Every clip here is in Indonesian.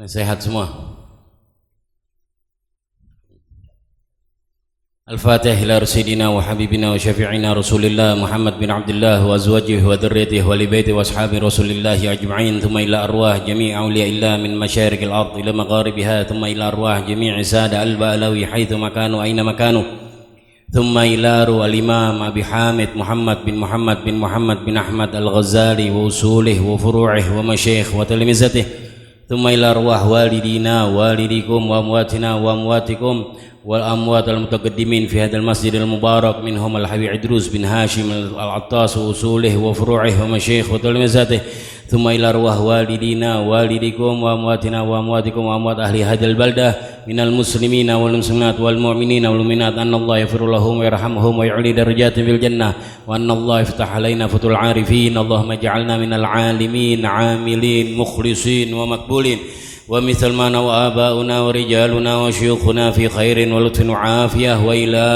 Sehat semua. Al-Fatihah ila Rasulina wa Habibina wa Syafi'ina Rasulillah Muhammad bin Abdullah wa azwajihi wa dhurriyyatihi wa li baiti wa ashabi Rasulillah ajma'in, thumma ila arwah jami' awliyaillah min masyariqil ard ila magharibiha, thumma ila arwah jami' sada al-ba'lawi haitsu makanu aina makanu, thumma ila ruh al-imam Abi Hamid Muhammad bin Ahmad al-Ghazali wa usulih wa furu'ih wa masyayikh wa talimizatih, thumma ila arwah walidina walidikum wa amwatina wa amwatikum wal amwat al mutaqaddimin fi hadzal masjidil mubarak minhum al Habib Idrus bin Hashim al-Attas wa usulih wa furu'ih wa masyayikh wa talimizatih, thumma ila arwah walidina walidikum wa amwatina wa amwatikum wa amwat ahli hadzal baldah minal muslimina wal muslimat wal mu'minina wal mu'minat anna Allah yaghfir lahum wa yarhamhum wa yu'li darajatin fil jannah wa anna Allah yaftah alaina fatul arifin. Allahumma ij'alna minal alimin amilin mukhlisin wa makbulin wa mithal ma wa abauna wa rijaluna wa syuyukhuna fi khairin wa lutfin wa afiyah wa ila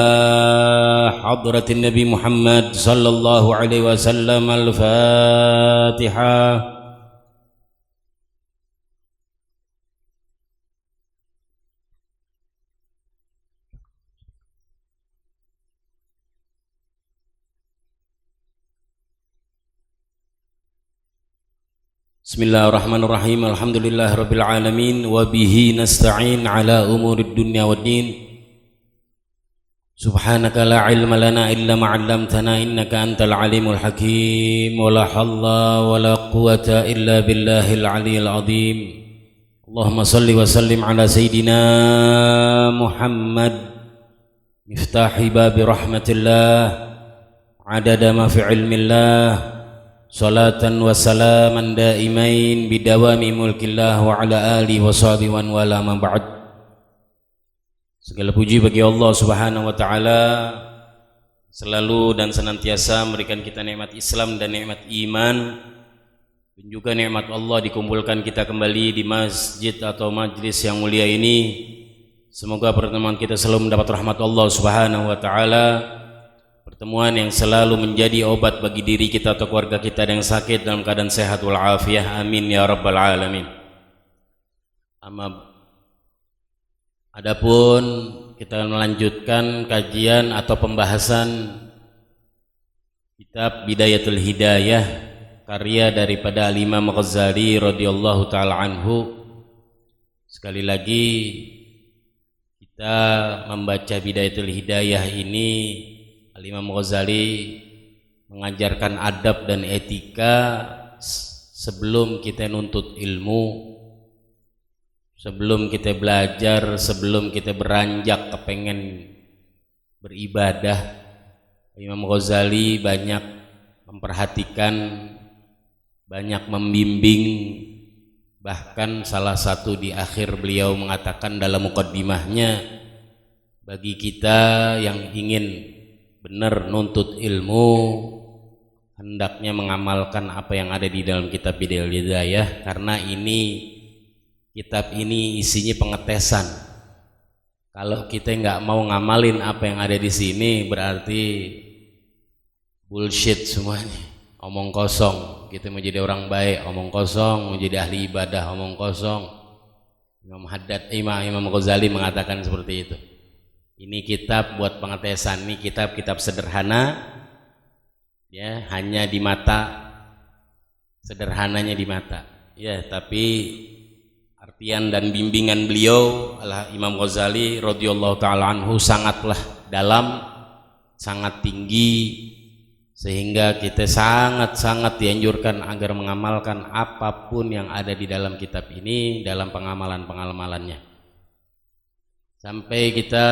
hadratin Nabi Muhammad sallallahu alaihi wasallam. Al-Fatihah. Bismillahirrahmanirrahim. Alhamdulillahirabbil alamin wa bihi nasta'in ala umurid dunya waddin. Subhanaka la ilma lana illa ma 'allamtana innaka antal alimul hakim. Wa la hawla wa la quwwata illa billahil aliyyil azim. Allahumma shalli wa sallim ala sayidina Muhammad miftahi babi rahmatillah adada ma fi ilmillah salatan wa salaman daimain bidawami mulkillah wa ala alihi wa sahbihi wa wala ma ba'd. Segala puji bagi Allah Subhanahu wa taala, selalu dan senantiasa memberikan kita nikmat Islam dan nikmat iman, dan juga nikmat Allah dikumpulkan kita kembali di masjid atau majlis yang mulia ini. Semoga pertemuan kita selalu mendapat rahmat Allah Subhanahu wa taala, pertemuan yang selalu menjadi obat bagi diri kita atau keluarga kita yang sakit dalam keadaan sehat wal afiyah. Amin ya rabbal alamin. Adapun kita melanjutkan kajian atau pembahasan kitab Bidayatul Hidayah karya daripada Al-Imam Ghazali radhiyallahu taala anhu. Sekali lagi kita membaca Bidayatul Hidayah ini, Al-Imam Ghazali mengajarkan adab dan etika sebelum kita nuntut ilmu, sebelum kita belajar, sebelum kita beranjak kepengen beribadah. Imam Ghazali banyak memperhatikan, banyak membimbing. Bahkan salah satu di akhir beliau mengatakan dalam muqaddimahnya, bagi kita yang ingin benar nuntut ilmu, hendaknya mengamalkan apa yang ada di dalam kitab Bidayatul Hidayah, karena kitab ini isinya pengetesan. Kalau kita nggak mau ngamalin apa yang ada di sini, berarti bullshit semuanya, omong kosong. Kita mau jadi orang baik, omong kosong. Mau jadi ahli ibadah, omong kosong. Imam Ghazali mengatakan seperti itu. Ini kitab buat pengetesan, ini kitab sederhana, ya, hanya di mata, sederhananya di mata, ya, tapi artian dan bimbingan beliau Imam Ghazali radhiyallahu taala anhu sangatlah dalam, sangat tinggi, sehingga kita sangat dianjurkan agar mengamalkan apapun yang ada di dalam kitab ini dalam pengamalannya. Sampai kita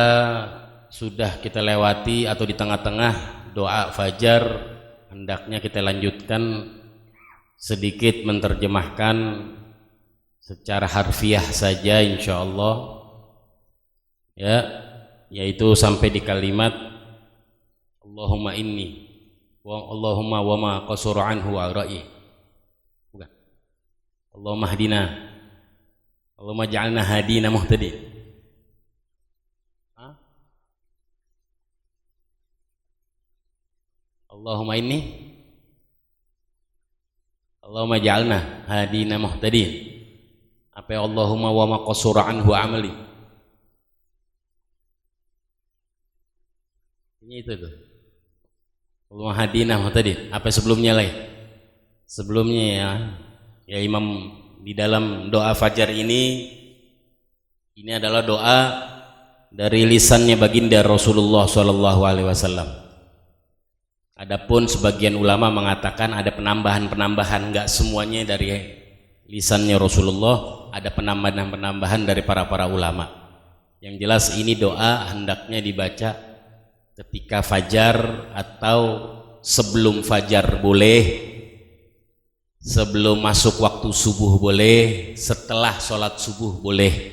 lewati atau di tengah-tengah doa fajar, hendaknya kita lanjutkan sedikit menerjemahkan secara harfiah saja insyaallah, ya, yaitu sampai di kalimat Allahumma inni wa Allahumma wa ma qasura anhu wa ra'i. Bukan. Allahumma hadina, Allahumma ja'alna hadina muhtadin. Allahumma inni Allahumma ja'alna hadina muhtadin. Apa Allahumma wa ma qasura anhu amali. Ini itu tuh. Allahumma hadina tadi. Apa sebelumnya lagi? Sebelumnya ya Imam di dalam doa fajar ini adalah doa dari lisannya baginda Rasulullah SAW. Adapun sebagian ulama mengatakan ada penambahan-penambahan, enggak semuanya dari lisannya Rasulullah, ada penambahan-penambahan dari para ulama. Yang jelas ini doa hendaknya dibaca ketika fajar atau sebelum fajar boleh, sebelum masuk waktu subuh boleh, setelah sholat subuh boleh.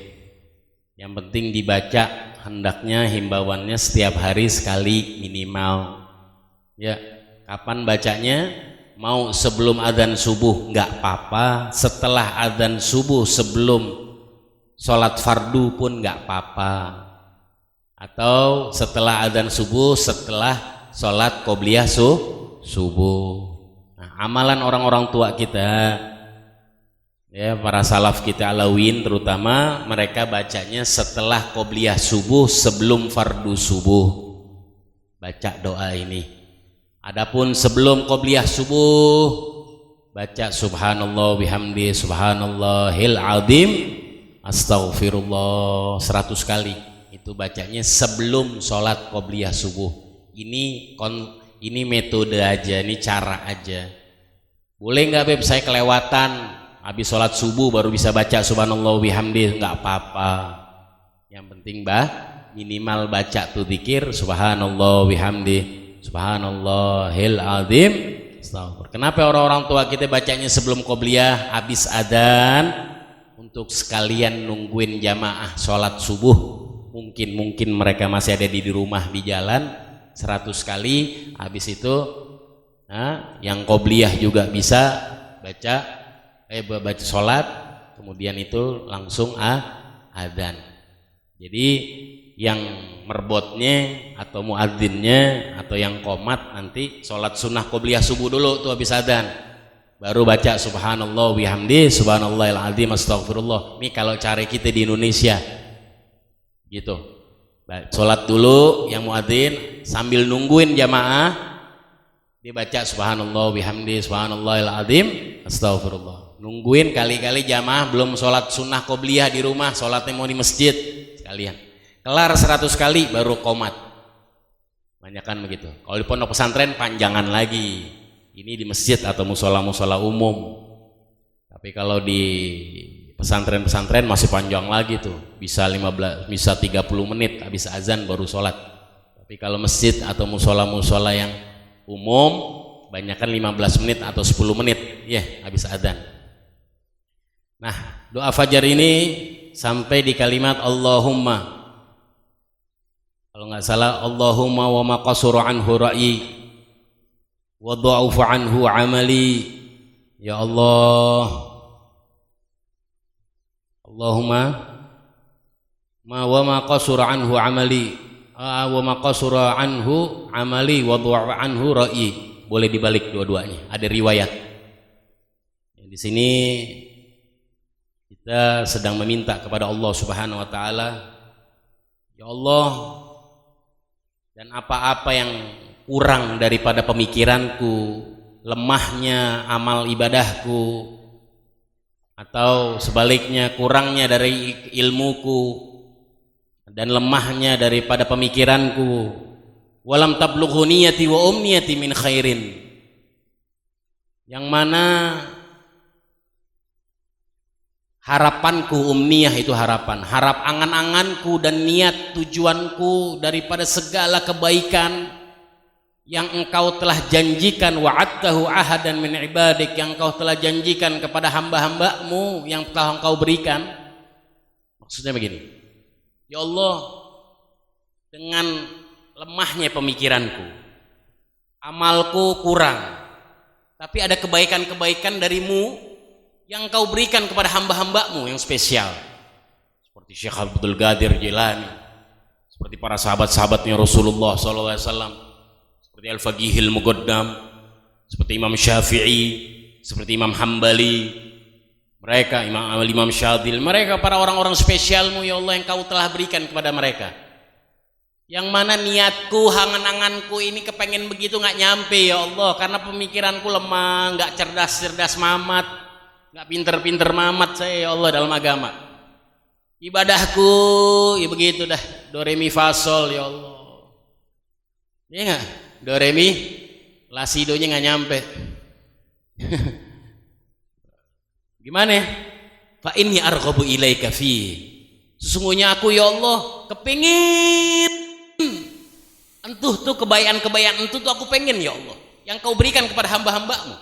Yang penting dibaca, hendaknya himbauannya setiap hari sekali minimal. Ya, kapan bacanya? Mau sebelum adzan subuh nggak apa-apa, setelah adzan subuh sebelum sholat fardu pun nggak apa-apa, atau setelah adzan subuh setelah sholat qobliyah subuh. Nah, amalan orang-orang tua kita, ya para salaf kita alawin terutama, mereka bacanya setelah qobliyah subuh sebelum fardu subuh, baca doa ini. Adapun sebelum qobliyah subuh baca subhanallah bihamdi subhanallahil azim astaghfirullah 100 kali. Itu bacanya sebelum sholat qobliyah subuh. Ini metode aja, ini cara aja. Boleh nggak Beb saya kelewatan habis sholat subuh baru bisa baca subhanallah bihamdi? Nggak apa-apa. Yang penting minimal baca tuh zikir subhanallah bihamdi subhanallahil azim astaghfir. Kenapa orang-orang tua kita bacanya sebelum qobliyah habis adzan? Untuk sekalian nungguin jamaah sholat subuh. Mungkin mereka masih ada di rumah di jalan, 100 kali. Habis itu yang qobliyah juga bisa baca sholat, kemudian itu langsung adzan. Jadi yang merbotnya atau muadzinnya atau yang qomat nanti sholat sunnah qobliyah subuh dulu tuh habis adzan, baru baca subhanallah bihamdi subhanallahil azim astaghfirullah. Ini kalau cara kita di Indonesia gitu, sholat dulu yang muadzin sambil nungguin jamaah dia baca subhanallah bihamdi subhanallahil azim astaghfirullah. Nungguin kali-kali jamaah belum sholat sunnah qobliyah di rumah, sholatnya mau di masjid sekalian. Kelar 100 kali baru qomat. Banyakan begitu. Kalau di pondok pesantren panjangan lagi. Ini di masjid atau musola umum. Tapi kalau di pesantren masih panjang lagi tuh. Bisa 30 menit habis azan baru sholat. Tapi kalau masjid atau musola yang umum banyakan 15 menit atau 10 menit habis azan. Nah, doa fajar ini sampai di kalimat Allahumma, kalau nggak salah, Allahumma wa ma qasura anhu ra'yi wa dha'ufa anhu amali. Ya Allah, Allahumma wa ma qasura anhu amali wa ma qasura anhu amali wa dha'ufa anhu ra'yi. Boleh dibalik dua-duanya, ada riwayat. Di sini kita sedang meminta kepada Allah Subhanahu wa taala, ya Allah, dan apa-apa yang kurang daripada pemikiranku, lemahnya amal ibadahku, atau sebaliknya kurangnya dari ilmuku dan lemahnya daripada pemikiranku, walam tablughu niyati wa umniyati min khairin, yang mana harapanku, umniyah itu harapan, harap angan-anganku dan niat tujuanku daripada segala kebaikan yang engkau telah janjikan, wa'adtahu ahadan min ibadik, yang engkau telah janjikan kepada hamba-hambamu yang telah engkau berikan. Maksudnya begini, ya Allah, dengan lemahnya pemikiranku, amalku kurang, tapi ada kebaikan-kebaikan darimu yang kau berikan kepada hamba-hambamu yang spesial, seperti Syekh Abdul Qadir Jilani, seperti para sahabat-sahabatnya Rasulullah SAW, seperti Al-Faqihil Muqaddam, seperti Imam Syafi'i, seperti Imam Hambali, mereka Imam Syadil, mereka para orang-orang spesialmu ya Allah yang kau telah berikan kepada mereka, yang mana niatku, hangan-hanganku ini kepengen begitu nggak nyampe ya Allah, karena pemikiranku lemah, nggak cerdas-cerdas mamat, nggak pinter-pinter mamat saya ya Allah dalam agama. Ibadahku ya begitu dah, do re mi fa sol ya Allah, iya nggak, do re mi la si do nya nggak nyampe. Gimana? Fa inni arghabu ilaika fi, sesungguhnya aku ya Allah kepingin entuh tuh kebaikan-kebaikan entuh tuh aku pengen ya Allah yang kau berikan kepada hamba-hambamu,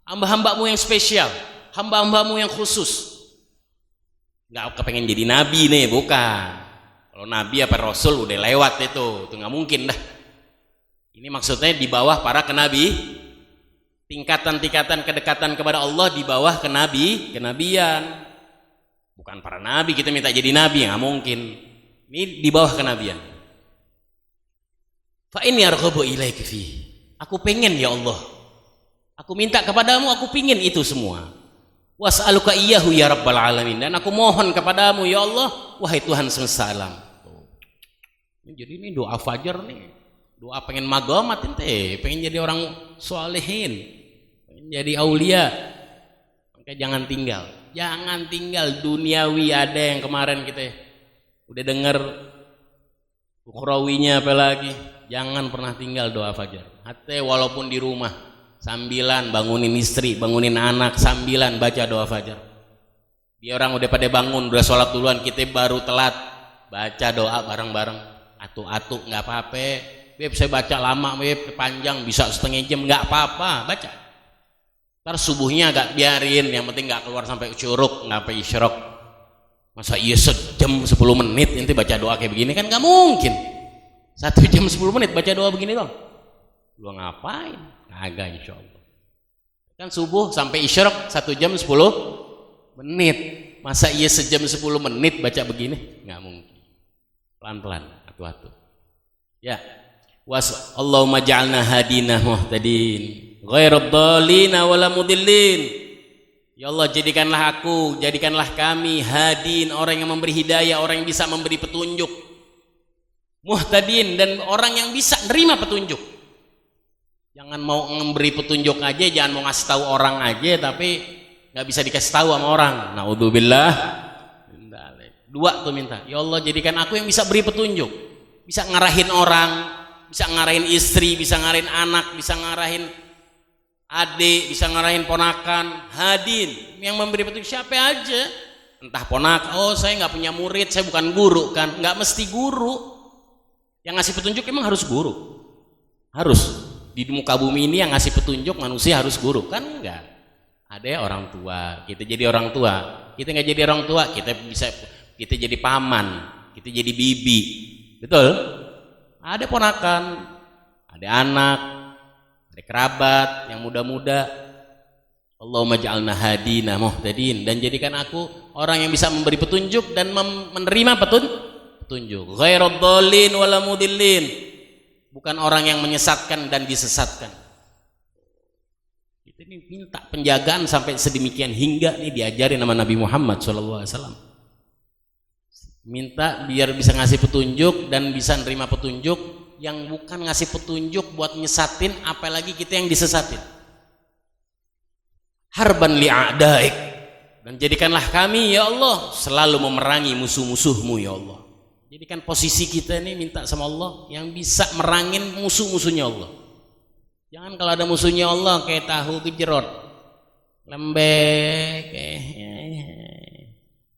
hamba-hambamu yang spesial, hamba-hambamu yang khusus. Nggak kepengen jadi nabi nih, bukan. Kalau nabi apa rasul udah lewat itu nggak mungkin dah. Ini maksudnya di bawah para kenabi, tingkatan-tingkatan kedekatan kepada Allah di bawah kenabian. Bukan para nabi kita minta jadi nabi, nggak mungkin. Ini di bawah kenabian. Fa inni arghabu ilaika fi, aku pengen ya Allah, aku minta kepadamu, aku pingin itu semua. Was'aluka iyyahu ya rabbal alamin, dan aku mohon kepadamu ya Allah, wahai Tuhan semesta alam. Jadi ini doa fajar nih, doa pengen magamat ente, pengen jadi orang solehin, pengen jadi aulia. Maka jangan tinggal duniawi. Ada yang kemarin kita udah dengar ukhrawinya apa lagi. Jangan pernah tinggal doa fajar. Hatta walaupun di rumah sambilan bangunin istri, bangunin anak, sambilan baca doa fajar. Dia orang udah pada bangun, udah sholat duluan, kita baru telat, baca doa bareng-bareng. Atu-atu nggak apa-apa. Beb saya baca lama, beb panjang, bisa setengah jam nggak apa-apa, baca. Ntar subuhnya agak biarin, yang penting nggak keluar sampai syuruk, nggak sampai isyrok. Masa iya sejam 10 menit nanti baca doa kayak begini, kan nggak mungkin. 1 jam 10 menit baca doa begini dong. Lu ngapain? Kagak insya Allah. Kan subuh sampai isyrok 1 jam 10 menit. Masa iya sejam 10 menit baca begini? Nggak mungkin. Pelan-pelan, atu-atu. Ya. Allahumma ja'alna hadina muhtadin ghairad dhalina wala mudillin. Ya Allah, jadikanlah aku, jadikanlah kami hadin, orang yang memberi hidayah, orang yang bisa memberi petunjuk, muhtadin, dan orang yang bisa nerima petunjuk. Jangan mau memberi petunjuk aja, jangan mau ngasih tahu orang aja tapi nggak bisa dikasih tahu sama orang. Naudzubillah. 2 tuh minta, ya Allah jadikan aku yang bisa beri petunjuk, bisa ngarahin orang, bisa ngarahin istri, bisa ngarahin anak, bisa ngarahin adik, bisa ngarahin ponakan. Hadin, yang memberi petunjuk siapa aja, entah ponak, oh saya nggak punya murid, saya bukan guru, kan nggak mesti guru. Yang ngasih petunjuk emang harus guru? Harus di muka bumi ini yang ngasih petunjuk manusia harus guru? Kan enggak. Ada ya orang tua, kita jadi orang tua. Kita nggak jadi orang tua, kita jadi paman, kita jadi bibi, betul? Ada ponakan, ada anak, ada kerabat yang muda-muda. Allahumma ja'alna hadina muhtadin, dan jadikan aku orang yang bisa memberi petunjuk dan menerima petunjuk. Ghairad dhalin wala mudillin, bukan orang yang menyesatkan dan disesatkan. Kita ini minta penjagaan sampai sedemikian hingga nih diajarin sama Nabi Muhammad SAW. Minta biar bisa ngasih petunjuk dan bisa nerima petunjuk, yang bukan ngasih petunjuk buat nyesatin, apalagi kita yang disesatin. Harban li'a'daik, dan jadikanlah kami ya Allah selalu memerangi musuh-musuhmu ya Allah. Jadikan posisi kita ini minta sama Allah yang bisa merangin musuh-musuhnya Allah. Jangan kalau ada musuhnya Allah kayak tahu gejrot, lembek,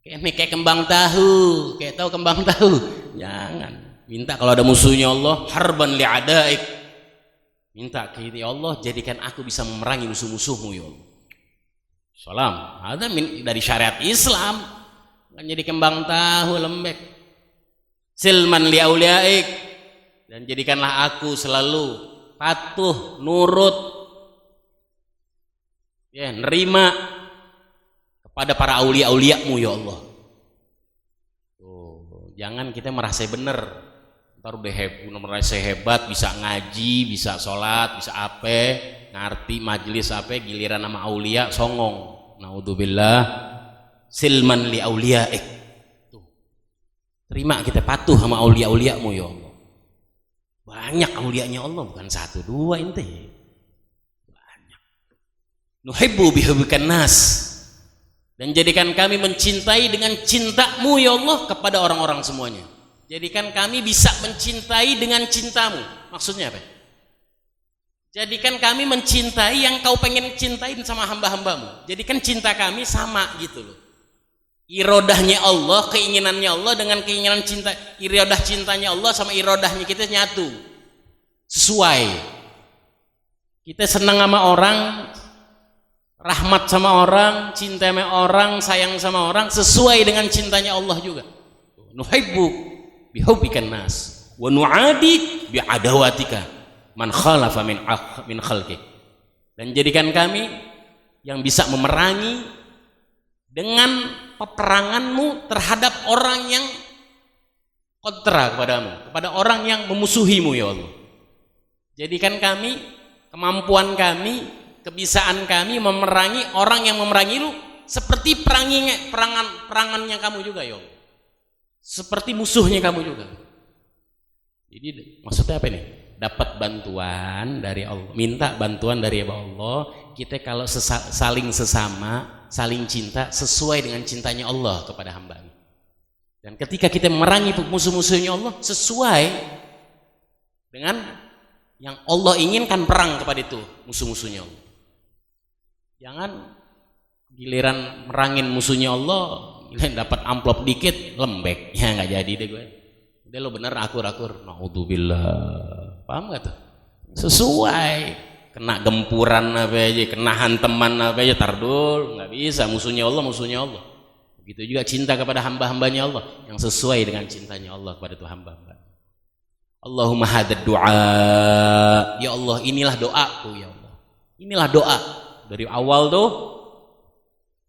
kayak kembang tahu, kayak tahu kembang tahu. Jangan. Minta kalau ada musuhnya Allah, harban li'adaik. Minta ke ya Allah, jadikan aku bisa memerangi musuh-musuhmu ya Allah. Salam. Ada dari syariat Islam. Kan jadi kembang tahu lembek. Silman li'auliaik, dan jadikanlah aku selalu patuh, nurut, ya, nerima kepada para aulia-auliamu ya Allah. Tuh, jangan kita merasa benar, ntar udah merasa hebat, bisa ngaji, bisa sholat, bisa apa, ngerti majelis apa, giliran nama aulia songong. naudzubillah, silman li auliyaik. Tuh. Terima kita patuh sama aulia-auliamu ya Allah. Banyak aulianya Allah, bukan satu dua ente. Banyak. Nuhibbu bihubbikan nas. Dan jadikan kami mencintai dengan cintamu ya Allah kepada orang-orang semuanya. Jadikan kami bisa mencintai dengan cintamu. Maksudnya apa? Jadikan kami mencintai yang kau pengen cintain sama hamba-hambamu. Jadikan cinta kami sama gitu loh. Irodahnya Allah, keinginannya Allah dengan keinginan cinta, irodah cintanya Allah sama irodahnya kita nyatu. Sesuai. Kita senang sama orang, rahmat sama orang, cinta sama orang, sayang sama orang, sesuai dengan cintanya Allah juga. Nuhibbu bihubbikan nas wa nu'adi bi'adawatika man khalafa min khalqik. Dan jadikan kami yang bisa memerangi dengan peperanganmu terhadap orang yang kontra kepadamu, kepada orang yang memusuhimu ya Allah. Jadikan kami, kemampuan kami, kebisaan kami memerangi orang yang memerangi lu seperti perangannya kamu juga ya Allah. Seperti musuhnya kamu juga. Jadi maksudnya apa nih? Dapat bantuan dari Allah, minta bantuan dari Allah. Kita kalau saling sesama, saling cinta sesuai dengan cintanya Allah kepada hambanya. Dan ketika kita memerangi musuh-musuhnya Allah sesuai dengan yang Allah inginkan, perang kepada itu musuh-musuhnya Allah. Jangan giliran merangin musuhnya Allah dapat amplop dikit lembek, ya nggak jadi deh gue. Udah lo bener akur-akur, naudzubillah, paham gak tuh? Sesuai, kena gempuran apa aja, kena hanteman apa aja, tardul, nggak bisa. Musuhnya Allah, musuhnya Allah. Begitu juga cinta kepada hamba-hambanya Allah yang sesuai dengan cintanya Allah kepada tuh hamba-hamba. Allahumma hadad du'a, ya Allah inilah doaku ya Allah. Inilah doa dari awal tuh.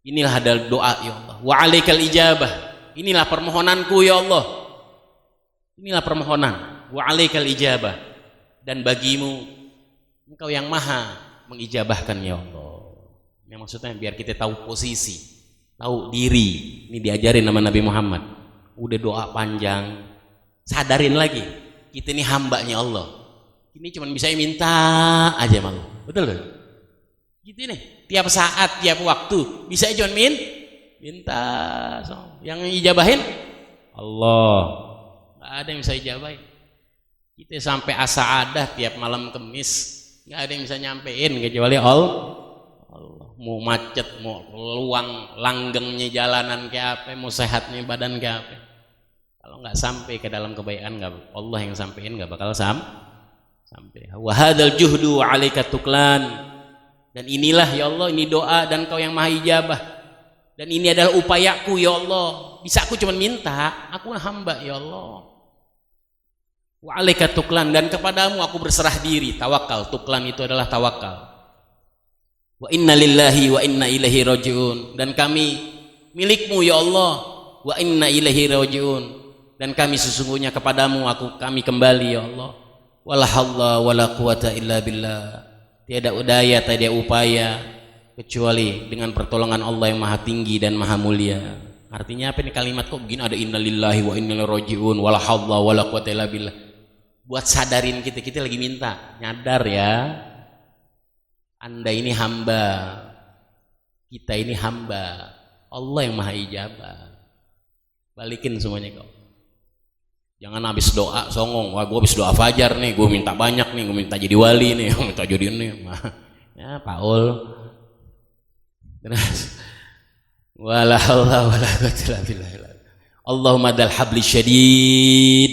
Inilah adalah doa ya Allah. Wa alaikal ijabah. Inilah permohonanku ya Allah. Inilah permohonan. Wa alaikal ijabah. Dan bagimu Engkau yang maha mengijabahkan ya Allah. Yang maksudnya biar kita tahu posisi, tahu diri. Ini diajarin sama Nabi Muhammad. Udah doa panjang, sadarin lagi kita ini hambanya Allah. Ini cuma bisa minta aja malu. Betul kan? Gitu nih. Tiap saat, tiap waktu bisa cuma minta. Yang ijabahin Allah. Nggak ada yang bisa ijabahin. Kita sampai asa'adah tiap malam Kemis, nggak ada yang bisa nyampein kecuali Allah. Mau macet, mau luang langgengnya jalanan kayak apa, mau sehatnya badan kayak apa. Kalau nggak sampai ke dalam kebaikan, nggak, Allah yang sampein nggak bakal sampai. Wa hadzal juhdu 'alaika tuklan. Dan inilah ya Allah, ini doa dan Kau yang maha ijabah. Dan ini adalah upayaku ya Allah. Bisa aku cuma minta, aku hamba ya Allah. Wa 'alaika tuklan, dan kepadamu aku berserah diri. Tawakal, tuklan itu adalah tawakal. Wa inna lillahi wa inna ilaihi rajiun. Dan kami milikmu ya Allah. Wa inna ilaihi rajiun. Dan kami sesungguhnya kepadamu kami kembali ya Allah. Wala haula wala quwata illa billah. Tiada daya, tiada upaya kecuali dengan pertolongan Allah yang maha tinggi dan maha mulia. Artinya apa nih kalimat kok begini, ada inna lillahi wa inna ilaihi rajiun wala haula wala quwata illa billah. Buat sadarin kita lagi minta, nyadar ya. Anda ini hamba, kita ini hamba, Allah yang maha ijabah. Balikin semuanya kau. Jangan habis doa songong, wah gue habis doa fajar nih, gue minta banyak nih, gue minta jadi wali nih, gue minta jadi ini. Ya Paul. Terus wala haula wala quwwata illa billah. Allahumma dal habli syadid.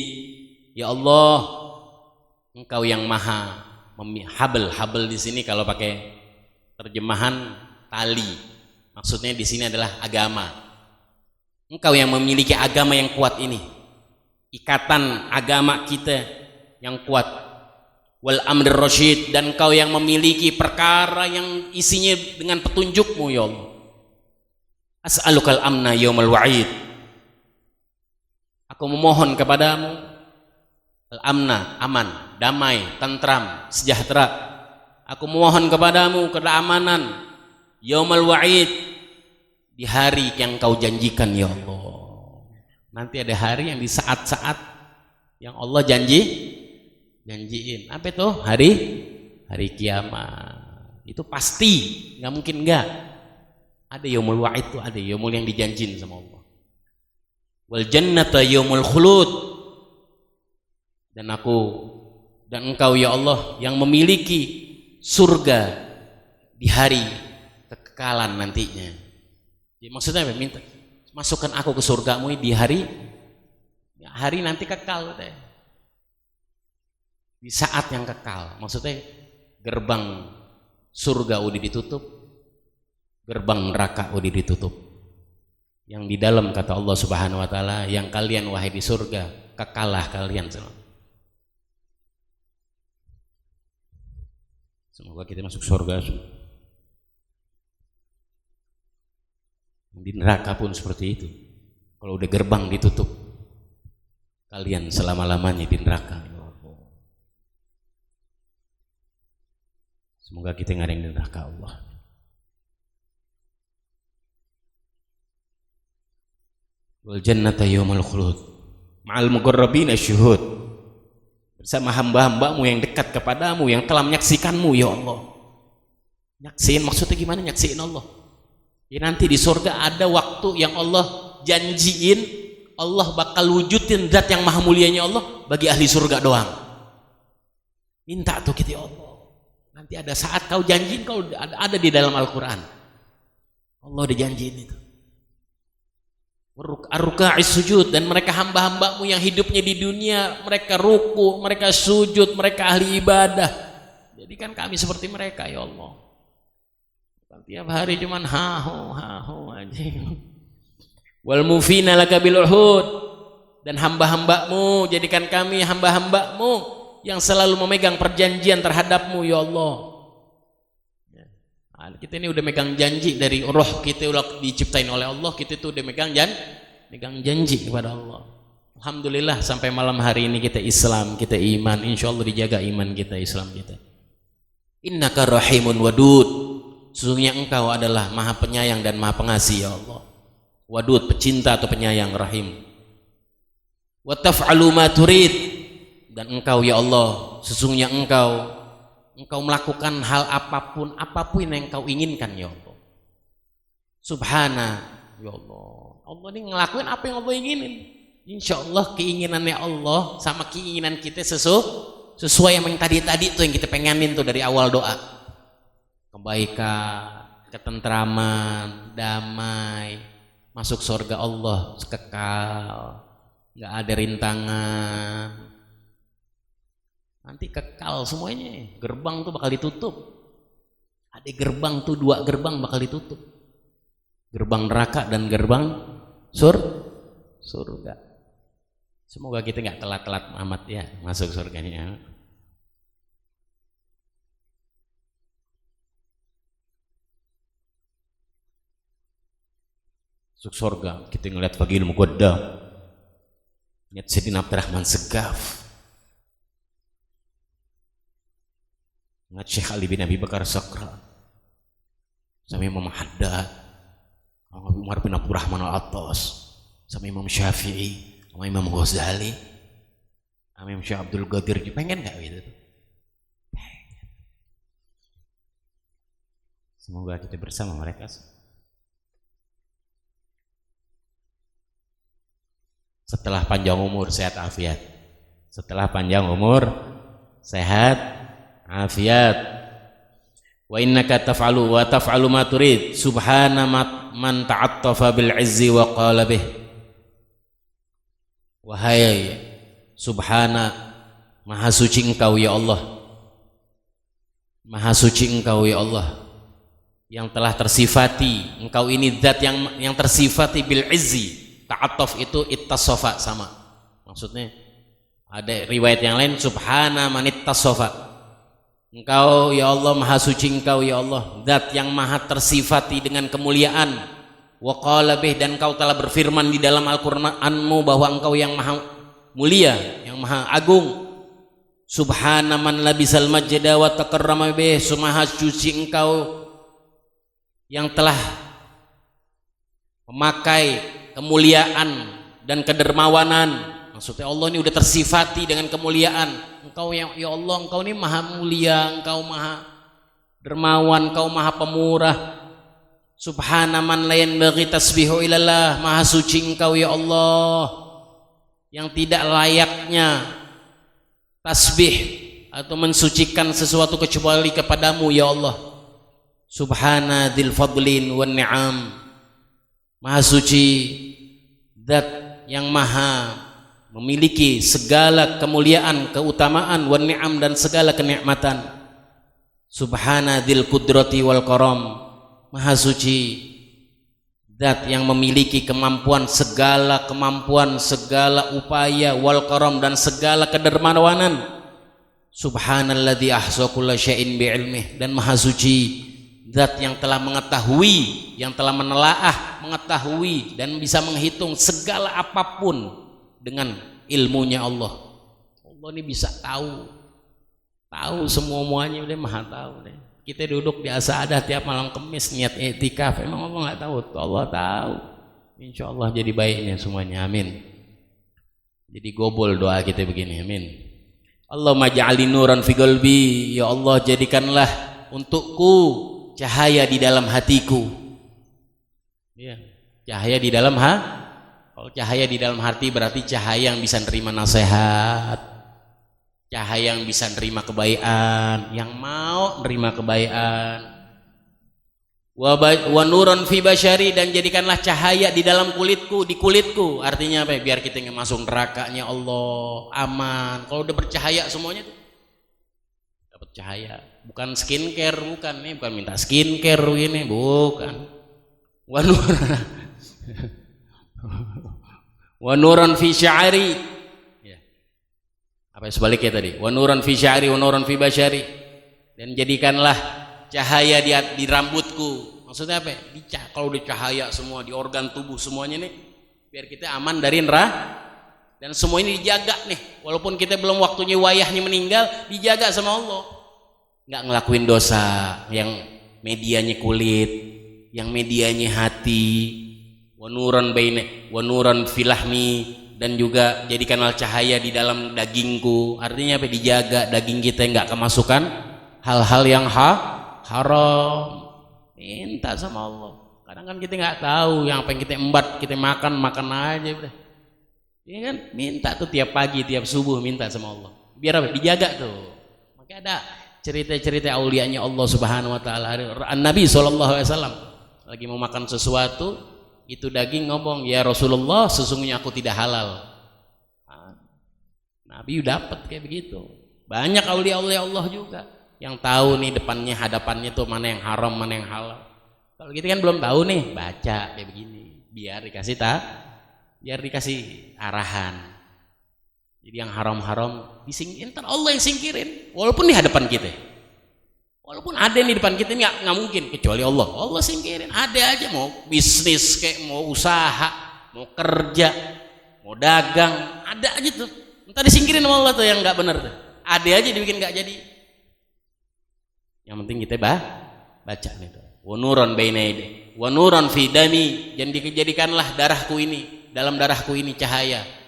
Ya Allah, Engkau yang maha habl di sini kalau pakai terjemahan tali. Maksudnya di sini adalah agama. Engkau yang memiliki agama yang kuat ini. Ikatan agama kita yang kuat. Wal amr rasyid, dan Kau yang memiliki perkara yang isinya dengan petunjukmu ya Allah. As'alukal amna yaumal wa'id. Aku memohon kepadamu al-amna, aman, damai, tentram, sejahtera. Aku memohon kepadamu keamanan yaumal wa'id, di hari yang kau janjikan ya Allah. Nanti ada hari yang di saat-saat yang Allah janjiin. Apa itu? Hari kiamat. Itu pasti, nggak mungkin enggak. Ada yaumul wa'id itu, ada yaumul yang dijanjin sama Allah. Wal jannata yaumul khulud. Dan engkau ya Allah yang memiliki surga di hari kekekalan nantinya. Jadi maksudnya apa? Minta masukkan aku ke surgamu di hari nanti kekal deh. Di saat yang kekal. Maksudnya gerbang surga udah ditutup, gerbang neraka udah ditutup. Yang di dalam kata Allah Subhanahu wa taala, yang kalian wahai di surga, kekallah kalian semua. Semoga kita masuk surga. Di neraka pun seperti itu. Kalau udah gerbang ditutup, kalian selama-lamanya di neraka. Semoga kita nggak ada yang di neraka Allah. Wal jannata yaumul khulud ma'al muqarrabin asyuhud. Bersama hamba-hambamu yang dekat kepadamu, yang telah menyaksikanmu ya Allah. Nyaksiin maksudnya gimana nyaksiin Allah? Ya nanti di surga ada waktu yang Allah janjiin, Allah bakal wujudin zat yang maha mulianya Allah bagi ahli surga doang. Minta tuh kita ya Allah. Nanti ada saat kau janjiin, kau ada di dalam Al-Quran. Allah udah janjiin itu. Ar-ruka'is sujud, dan mereka hamba-hambamu yang hidupnya di dunia, mereka ruku, mereka sujud, mereka ahli ibadah. Jadikan kami seperti mereka ya Allah. Tiap hari cuman haho aja. Wal mufina laka bil uhud, dan hamba-hambamu, jadikan kami hamba-hambamu yang selalu memegang perjanjian terhadapmu ya Allah. Kita ini udah megang janji dari roh kita, udah diciptain oleh Allah, kita itu udah megang janji kepada Allah. Alhamdulillah sampai malam hari ini kita Islam, kita iman, insya Allah dijaga iman kita, Islam kita. Innaka rahimun wadud, sesungguhnya engkau adalah maha penyayang dan maha pengasih ya Allah. Wadud, pecinta atau penyayang, rahim. Wa taf'alu ma turid, dan engkau ya Allah, sesungguhnya engkau melakukan hal apapun yang engkau inginkan ya Allah. Subhana ya Allah. Allah ini ngelakuin apa yang Allah inginin. Insya Allah keinginannya Allah sama keinginan kita sesuai yang tadi tuh yang kita pengenin tuh dari awal doa. Kebaikan, ketentraman, damai, masuk surga Allah kekal, nggak ada rintangan. Nanti kekal semuanya, gerbang tuh bakal ditutup. Ada gerbang tuh, 2 gerbang bakal ditutup. Gerbang neraka dan gerbang surga. Semoga kita nggak telat-telat amat ya masuk surganya. Masuk surga, kita ngeliat Fagil Muqaddam, lihat Sayyidina Abdurrahman Segaf, ingat Syekh Ali bin Abi Bakar Sakra, sama Imam Haddad, sama Umar bin Abdurrahman Al-Attas, sama Imam Syafi'i, sama Imam Ghazali, sama Imam Syekh Abdul Qadir. Pengen gak gitu? Pengen. Semoga kita bersama mereka. Setelah panjang umur, sehat afiat. Setelah panjang umur, sehat afiat. Wa innaka taf'alu ma turid. Subhana man ta'attafa bil izzi wa qala bih. Wahai subhana, maha suci engkau ya Allah. Maha suci engkau ya Allah, yang telah tersifati, engkau ini zat yang tersifati bil izzi. Ta'attaf itu ittasofa, sama. Maksudnya ada riwayat yang lain subhana man ittasofa. Engkau ya Allah maha suci, engkau ya Allah zat yang maha tersifati dengan kemuliaan. Wa qala bih, dan engkau telah berfirman di dalam Al-Qur'anmu bahwa engkau yang maha mulia, yang maha agung. Subhana man labisal majda wa takarrama bih, maha suci engkau yang telah pemakai kemuliaan dan kedermawanan. Maksudnya Allah ini udah tersifati dengan kemuliaan. Engkau ya Allah, engkau ini maha mulia, engkau maha dermawan, engkau maha pemurah. Subhana man la yanbaghi tasbihu ilallah, maha suci engkau ya Allah yang tidak layaknya tasbih atau mensucikan sesuatu kecuali kepadamu ya Allah. Subhana dzil fadlin wan ni'am, maha suci zat yang maha memiliki segala kemuliaan, keutamaan, wan ni'am dan segala kenikmatan. Subhana dzil qudrati wal karam, maha suci zat yang memiliki kemampuan, segala upaya, wal karam dan segala kedermawanan. Subhanalladzi ahsa kulla syai'in bi'ilmih, dan maha suci zat yang telah mengetahui, yang telah menelaah, mengetahui dan bisa menghitung segala apapun dengan ilmunya Allah. Allah ini bisa tahu semuanya, dia maha tahu deh. Kita duduk biasa ada tiap malam Kamis niat i'tikaf, emang Allah nggak tahu? Allah tahu. Insya Allah jadi baiknya semuanya, amin. Jadi gobol doa kita begini, amin. Allahumma ja'alni nuran fi qalbi, ya Allah jadikanlah untukku cahaya di dalam hatiku. Ya, cahaya di dalam kalau cahaya di dalam hati berarti cahaya yang bisa nerima nasihat, cahaya yang bisa nerima kebaikan, yang mau nerima kebaikan. Wa nuran fi basyari, dan jadikanlah cahaya di dalam kulitku, di kulitku. Artinya apa? Biar kita nggak masuk nerakanya Allah, aman. Kalau udah bercahaya semuanya tuh dapat cahaya. Bukan skincare, bukan nih, bukan minta skincare ini, bukan. Wa nuran fi sya'ri. Ya. Apa sebaliknya tadi? Wa nuran fi sya'ri wa nuran fi basyari. Dan jadikanlah cahaya di rambutku. Maksudnya apa? Kalau udah cahaya semua di organ tubuh semuanya nih, biar kita aman dari neraka. Dan semua ini dijaga nih, walaupun kita belum waktunya wayahnya meninggal, dijaga sama Allah. Nggak ngelakuin dosa yang medianya kulit, yang medianya hati. Wa nuran filahmi, dan juga jadikanlah cahaya di dalam dagingku. Artinya apa? Dijaga daging kita nggak kemasukan hal-hal yang haram. Minta sama Allah. Kadang kan kita nggak tahu yang apa yang kita embat, kita makan aja udah. Iya kan? Minta tuh tiap pagi, tiap subuh minta sama Allah. Biar apa? Dijaga tuh. Maka ada cerita-cerita aulianya Allah Subhanahu wa taala. Nabi SAW lagi mau makan sesuatu, itu daging ngomong, "Ya Rasulullah, sesungguhnya aku tidak halal." Nabi dapat kayak begitu. Banyak aulia-aulia Allah juga yang tahu nih depannya, hadapannya tuh mana yang haram, mana yang halal. Kalau gitu kan belum tahu nih, baca kayak begini biar dikasih arahan. Jadi yang haram-haram disingkirin, ntar Allah yang singkirin, walaupun di hadapan kita. Walaupun ada nih depan kita, nggak mungkin kecuali Allah singkirin. Ada aja, mau bisnis kayak mau usaha, mau kerja, mau dagang, ada aja tuh. Ntar disingkirin sama Allah tuh yang nggak benar tuh. Ada aja dibikin nggak jadi. Yang penting kita baca nih tuh. Wa nuran baina yadayhi wa nuran fi dami, dan dijadikanlah darahku ini, dalam darahku ini cahaya.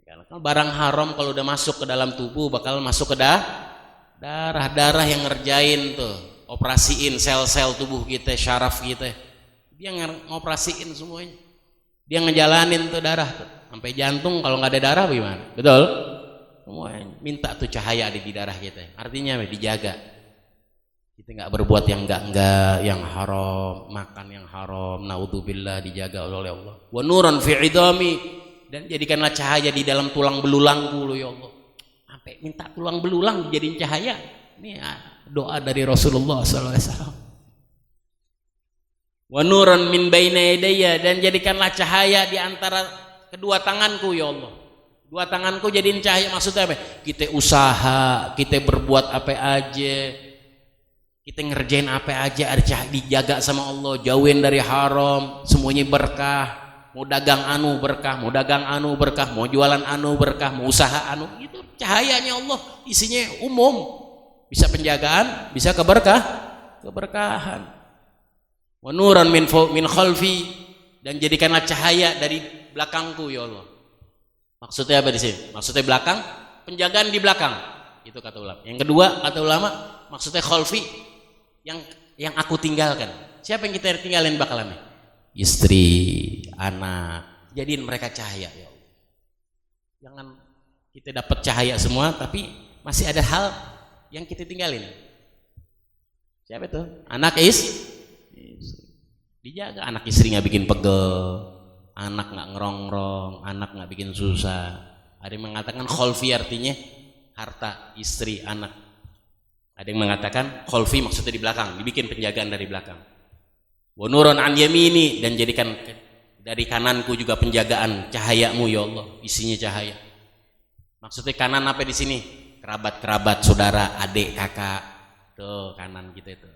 Karena barang haram kalau udah masuk ke dalam tubuh bakal masuk ke darah yang ngerjain tuh, operasiin sel-sel tubuh kita, syaraf kita. Dia ngoperasiin semuanya. Dia ngejalanin tuh darah tuh sampai jantung. Kalau nggak ada darah gimana? Betul? Semuanya minta tuh cahaya ada di darah kita. Artinya dijaga. Kita nggak berbuat yang enggak, yang haram, makan yang haram, naudzubillah, dijaga oleh Allah. Wa nuran fi idami, dan jadikanlah cahaya di dalam tulang belulangku ya Allah. Sampai minta tulang belulang dijadiin cahaya. Ini doa dari Rasulullah SAW. Wa nuran min baina yadayya, dan jadikanlah cahaya di antara kedua tanganku ya Allah. Dua tanganku jadiin cahaya, maksudnya apa? Kita usaha, kita berbuat apa aja, kita ngerjain apa aja, dijaga sama Allah, jauhin dari haram, semuanya berkah. Mau dagang berkah, mau dagang berkah, mau jualan berkah, mau usaha gitu. Cahayanya Allah isinya umum, bisa penjagaan, bisa keberkahan. Wa nuran min khalfi, dan jadikanlah cahaya dari belakangku ya Allah. Maksudnya apa di sini? Maksudnya belakang, penjagaan di belakang. Itu kata ulama. Yang kedua kata ulama, maksudnya khalfi, yang aku tinggalkan. Siapa yang kita tinggalin bakalannya? Istri, anak. Jadiin mereka cahaya ya Allah. Jangan kita dapat cahaya semua tapi masih ada hal yang kita tinggalin. Siapa itu? Anak dijaga. Anak istri nggak bikin pegel, anak nggak ngerongrong, anak nggak bikin susah. Ada yang mengatakan kholfi artinya harta, istri, anak. Ada yang mengatakan kholfi maksudnya di belakang, dibikin penjagaan dari belakang. Wa nuran an yamini, dan jadikan dari kananku juga penjagaan cahayamu ya Allah, isinya cahaya. Maksudnya kanan apa di sini? Kerabat-kerabat, saudara, adik, kakak. Tuh kanan kita itu.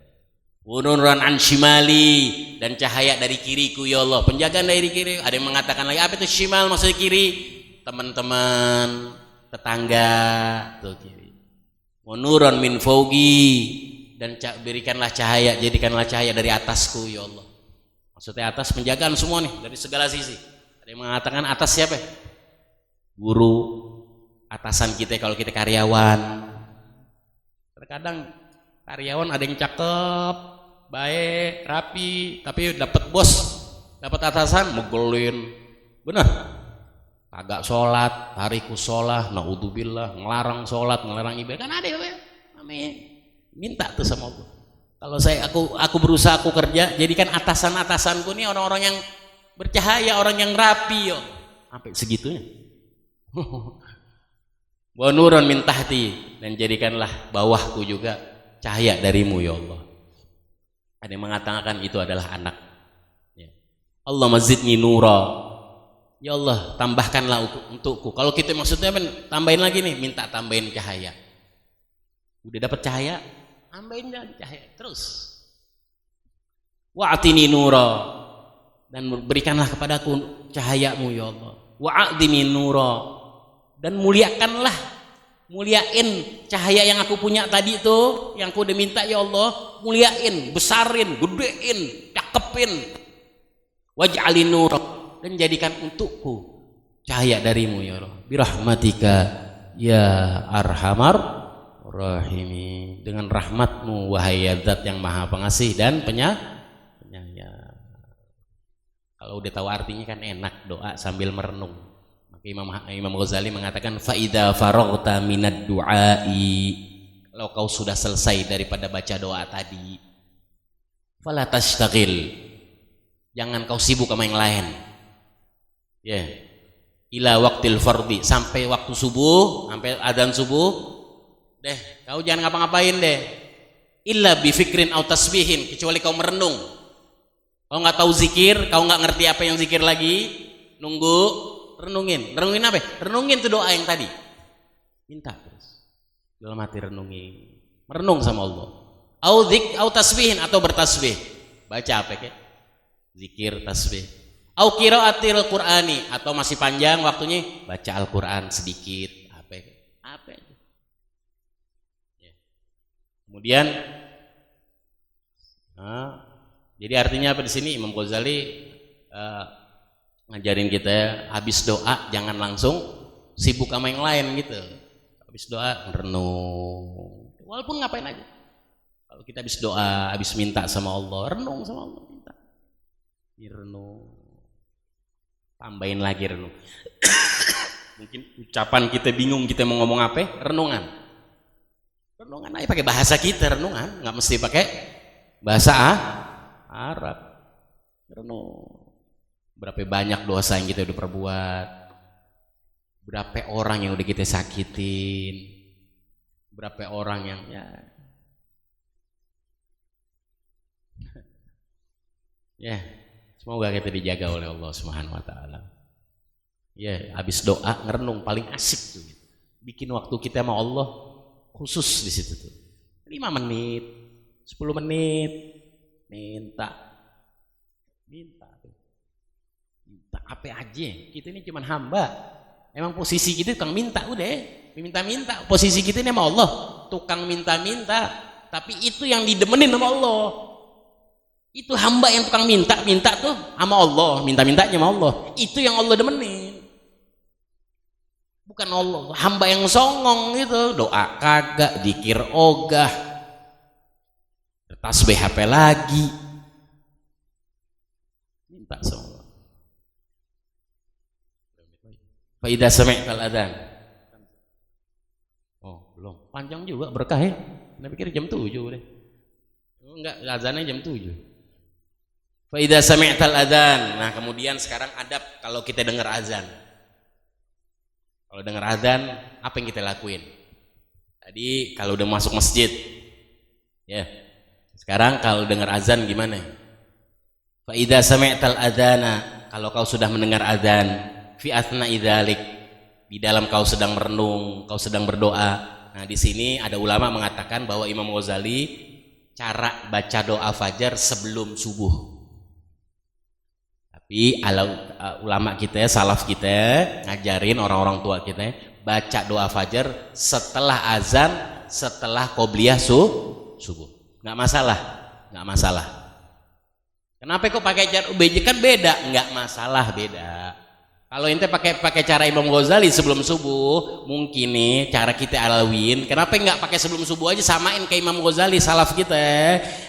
Wunuran an shimali, dan cahaya dari kiriku ya Allah, penjagaan dari kiri. Ada yang mengatakan lagi apa itu shimal maksudnya kiri? Teman-teman, tetangga, tuh kiri. Wunuran min fauqi, dan berikanlah cahaya, jadikanlah cahaya dari atasku ya Allah. Maksudnya atas penjagaan semua nih dari segala sisi. Ada yang mengatakan atas siapa? Guru, atasan kita kalau kita karyawan. Terkadang karyawan ada yang cakep, baik, rapi, tapi dapat bos, dapat atasan megelin. Benar? Kagak sholat, hariku sholat, naudzubillah, ngelarang sholat, ngelarang ibadah. Kan ada ya, namanya minta tuh sama Allah. Kalau aku berusaha, aku kerja, jadikan atasanku nih orang-orang yang bercahaya, orang yang rapi yo. Sampai segitunya. Wa nuran min tahti, dan jadikanlah bawahku juga cahaya darimu ya Allah. Ada yang mengatakan itu adalah anak. Ya. Allahumma zidni nura. Ya Allah, tambahkanlah untukku. Kalau kita maksudnya tambahin lagi nih, minta tambahin cahaya. Udah dapat cahaya, tambahin cahaya terus. Wa'atini nura, dan berikanlah kepadaku cahayamu ya Allah. Wa'adimi nura, dan muliain cahaya yang aku punya tadi itu, yang aku udah minta ya Allah, muliain, besarin, gedein, cakepin. Waj'alin nura, dan jadikan untukku cahaya darimu ya Allah. Birahmatika ya arhamar rahimin, dengan rahmatmu wahai zat yang maha pengasih dan penyayang. Kalau udah tahu artinya kan enak doa sambil merenung. Maka Imam Ghazali mengatakan fa idza faraghta minad du'ai, kalau kau sudah selesai daripada baca doa tadi, fala tashtagil, jangan kau sibuk sama yang lain. Ya. Ila waqtil fardhi, sampai waktu subuh, sampai adzan subuh, deh, kau jangan ngapa-ngapain deh. Illa bi fikrin au tasbihin, kecuali kau merenung. Kau nggak tahu zikir, kau nggak ngerti apa yang zikir lagi, nunggu, renungin apa? Renungin tuh doa yang tadi. Minta terus. Dalam hati renungin, merenung sama Allah. Au tasbihin, atau bertasbih. Baca apa kek? Zikir, tasbih. Au qiraatil Qur'ani, atau masih panjang waktunya, baca Al-Qur'an sedikit, apa? Ya. Kemudian jadi artinya apa di sini? Imam Ghazali ngajarin kita habis doa jangan langsung sibuk sama yang lain gitu. Habis doa renung. Walaupun ngapain aja. Kalau kita habis doa, habis minta sama Allah, renung sama Allah, minta. Renung. Tambahin lagi renung. Mungkin ucapan kita bingung, kita mau ngomong apa? Renungan aja pakai bahasa kita, renungan, nggak mesti pakai bahasa Arab. Renung. Berapa banyak dosa yang kita udah perbuat, berapa orang yang udah kita sakitin, berapa orang yang ya semoga kita dijaga oleh Allah Subhanahu wa taala. Ya, habis doa ngerenung paling asik tuh. Bikin waktu kita sama Allah khusus di situ tuh. 5 menit, 10 menit minta apa aja. Kita ini cuman hamba. Emang posisi kita tukang minta udah. Minta-minta. Posisi kita ini sama Allah tukang minta-minta. Tapi itu yang didemenin sama Allah. Itu hamba yang tukang minta tuh sama Allah, minta-mintanya sama Allah. Itu yang Allah demenin. Bukan Allah, hamba yang songong gitu, doa kagak, zikir ogah, tasbih HP lagi, minta songong. Fa idza sami'tal adzan. Oh, belum. Panjang juga berkah ya. Saya pikir jam 7 deh. Oh, enggak, azannya jam 7. Fa idza sami'tal adzan. Nah, kemudian sekarang adab kalau kita dengar azan. Kalau dengar azan, apa yang kita lakuin? Tadi kalau udah masuk masjid, ya. Sekarang kalau dengar azan gimana? Fa idza sami'tal adzana, kalau kau sudah mendengar azan, fi athna'i dzalik, di dalam kau sedang merenung, kau sedang berdoa. Nah, di sini ada ulama mengatakan bahwa Imam Ghazali cara baca doa fajar sebelum subuh. Tapi ulama kita, salaf kita ngajarin orang-orang tua kita baca doa fajar setelah azan, setelah qobliyah subuh. Nggak masalah. Kenapa kok pakai cara UBJ? Kan beda, nggak masalah, beda. Kalau ente pakai cara Imam Ghazali sebelum subuh, mungkin nih cara kita alawin. Kenapa nggak pakai sebelum subuh aja, samain ke Imam Ghazali salaf kita?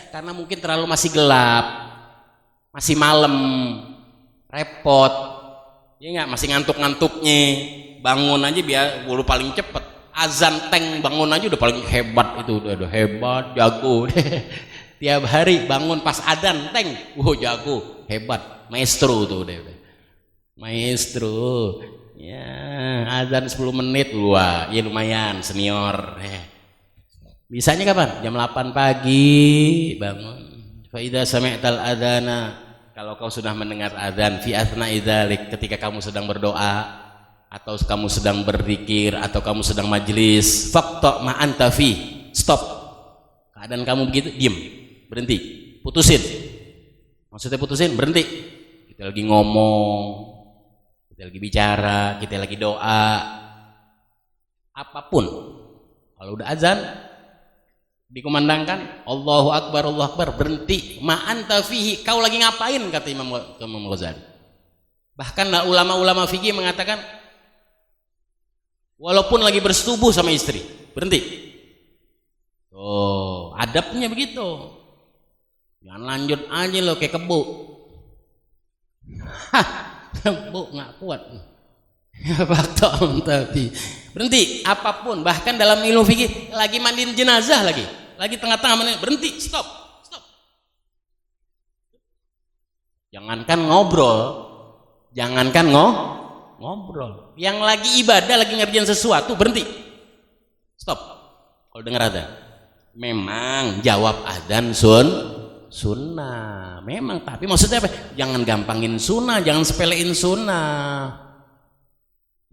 Karena mungkin terlalu masih gelap, masih malam. Repot, ya nggak, masih ngantuk-ngantuknya, bangun aja biar udah paling cepet, azan teng bangun aja udah paling hebat, itu udah hebat, jago. Tiap hari bangun pas adzan teng, jago, hebat, maestro tuh udah. Maestro, ya azan 10 menit, wah, ya lumayan, senior. Bisanya kapan? Jam 8 pagi bangun. Fa idza sami'tal adzana, kalau kau sudah mendengar azan, fi athna'i dzalik, ketika kamu sedang berdoa atau kamu sedang berzikir atau kamu sedang majlis, faqta ma anta fi, stop. Keadaan kamu begitu, diam, berhenti, putusin. Maksudnya putusin, berhenti. Kita lagi ngomong, kita lagi bicara, kita lagi doa, apapun. Kalau udah azan dikumandangkan Allahu Akbar, berhenti. Ma anta fihi, kau lagi ngapain, kata Imam Ghazali. Bahkan ulama-ulama fikih mengatakan walaupun lagi bersetubuh sama istri, berhenti. Oh, adabnya begitu. Jangan lanjut aja lo kayak kebo. Kebo nggak kuat. Tapi berhenti, apapun. Bahkan dalam ilmu fikih lagi mandiin jenazah lagi tengah-tengah menit, berhenti, stop. Jangankan ngobrol. Yang lagi ibadah, lagi ngerjain sesuatu, berhenti, stop. Kalau dengar adzan, memang jawab adzan sunnah, memang. Tapi maksudnya apa? Jangan gampangin sunnah, jangan sepelein sunnah.